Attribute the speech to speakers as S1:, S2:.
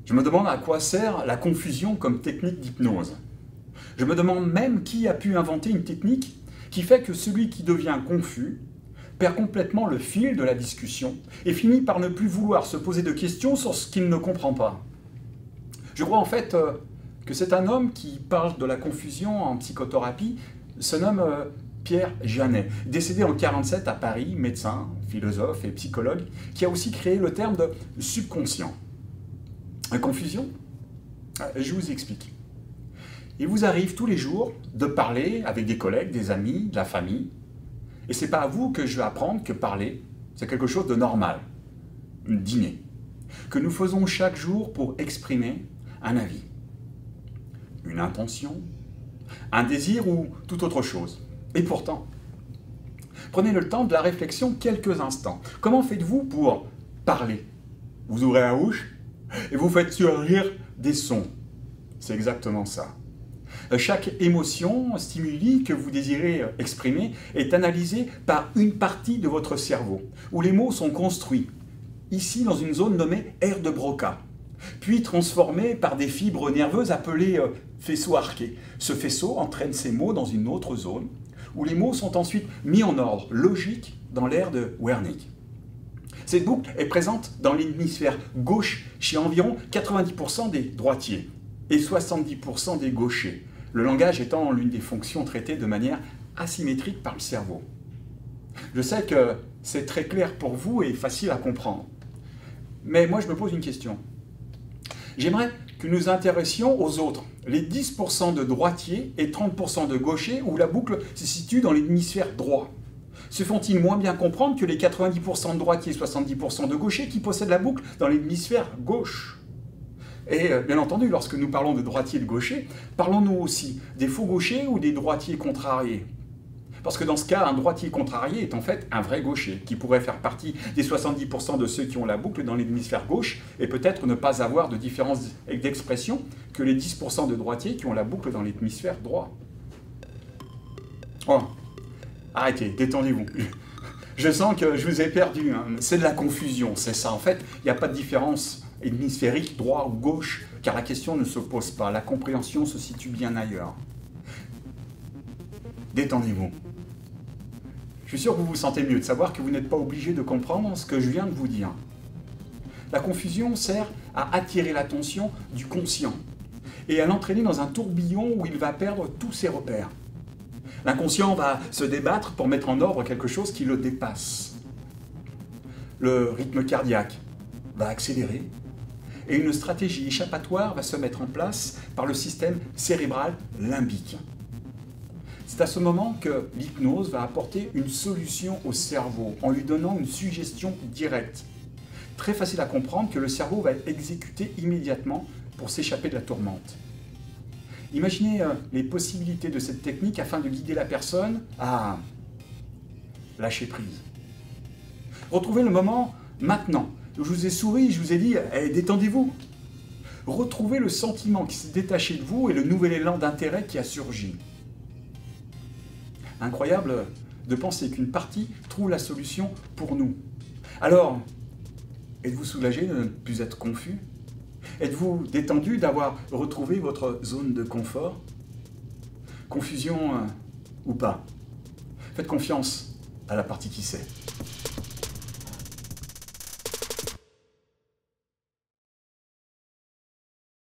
S1: Je me demande à quoi sert la confusion comme technique d'hypnose. Je me demande même qui a pu inventer une technique qui fait que celui qui devient confus perd complètement le fil de la discussion et finit par ne plus vouloir se poser de questions sur ce qu'il ne comprend pas. Je crois en fait que c'est un homme qui parle de la confusion en psychothérapie, se nomme Pierre Janet, décédé en 1947 à Paris, médecin, philosophe et psychologue, qui a aussi créé le terme de subconscient. La confusion? Je vous explique. Il vous arrive tous les jours de parler avec des collègues, des amis, de la famille, et c'est pas à vous que je vais apprendre que parler, c'est quelque chose de normal, dîner, que nous faisons chaque jour pour exprimer un avis, une intention, un désir ou toute autre chose. Et pourtant, prenez le temps de la réflexion quelques instants. Comment faites-vous pour parler? Vous ouvrez la bouche et vous faites surgir des sons. C'est exactement ça. Chaque émotion, stimuli que vous désirez exprimer est analysée par une partie de votre cerveau, où les mots sont construits, ici dans une zone nommée aire de Broca, puis transformés par des fibres nerveuses appelées faisceaux arqués. Ce faisceau entraîne ces mots dans une autre zone, où les mots sont ensuite mis en ordre logique dans l'aire de Wernicke. Cette boucle est présente dans l'hémisphère gauche chez environ 90% des droitiers et 70% des gauchers, le langage étant l'une des fonctions traitées de manière asymétrique par le cerveau. Je sais que c'est très clair pour vous et facile à comprendre. Mais moi, je me pose une question. J'aimerais que nous intéressions aux autres, les 10% de droitiers et 30% de gauchers, où la boucle se situe dans l'hémisphère droit. Se font-ils moins bien comprendre que les 90% de droitiers et 70% de gauchers qui possèdent la boucle dans l'hémisphère gauche? Et bien entendu, lorsque nous parlons de droitiers et de gauchers, parlons-nous aussi des faux gauchers ou des droitiers contrariés? Parce que dans ce cas, un droitier contrarié est en fait un vrai gaucher, qui pourrait faire partie des 70% de ceux qui ont la boucle dans l'hémisphère gauche, et peut-être ne pas avoir de différence d'expression que les 10% de droitiers qui ont la boucle dans l'hémisphère droit. Oh, arrêtez, détendez-vous. Je sens que je vous ai perdu, hein. C'est de la confusion, c'est ça. En fait, il n'y a pas de différence hémisphérique, droit ou gauche, car la question ne se pose pas. La compréhension se situe bien ailleurs. Détendez-vous. Je suis sûr que vous vous sentez mieux de savoir que vous n'êtes pas obligé de comprendre ce que je viens de vous dire. La confusion sert à attirer l'attention du conscient et à l'entraîner dans un tourbillon où il va perdre tous ses repères. L'inconscient va se débattre pour mettre en ordre quelque chose qui le dépasse. Le rythme cardiaque va accélérer et une stratégie échappatoire va se mettre en place par le système cérébral limbique. C'est à ce moment que l'hypnose va apporter une solution au cerveau en lui donnant une suggestion directe. Très facile à comprendre que le cerveau va exécuter immédiatement pour s'échapper de la tourmente. Imaginez les possibilités de cette technique afin de guider la personne à lâcher prise. Retrouvez le moment maintenant. Je vous ai souri, je vous ai dit hey, détendez-vous. Retrouvez le sentiment qui s'est détaché de vous et le nouvel élan d'intérêt qui a surgi. Incroyable de penser qu'une partie trouve la solution pour nous. Alors, êtes-vous soulagé de ne plus être confus? Êtes-vous détendu d'avoir retrouvé votre zone de confort? Confusion ou pas? Faites confiance à la partie qui sait.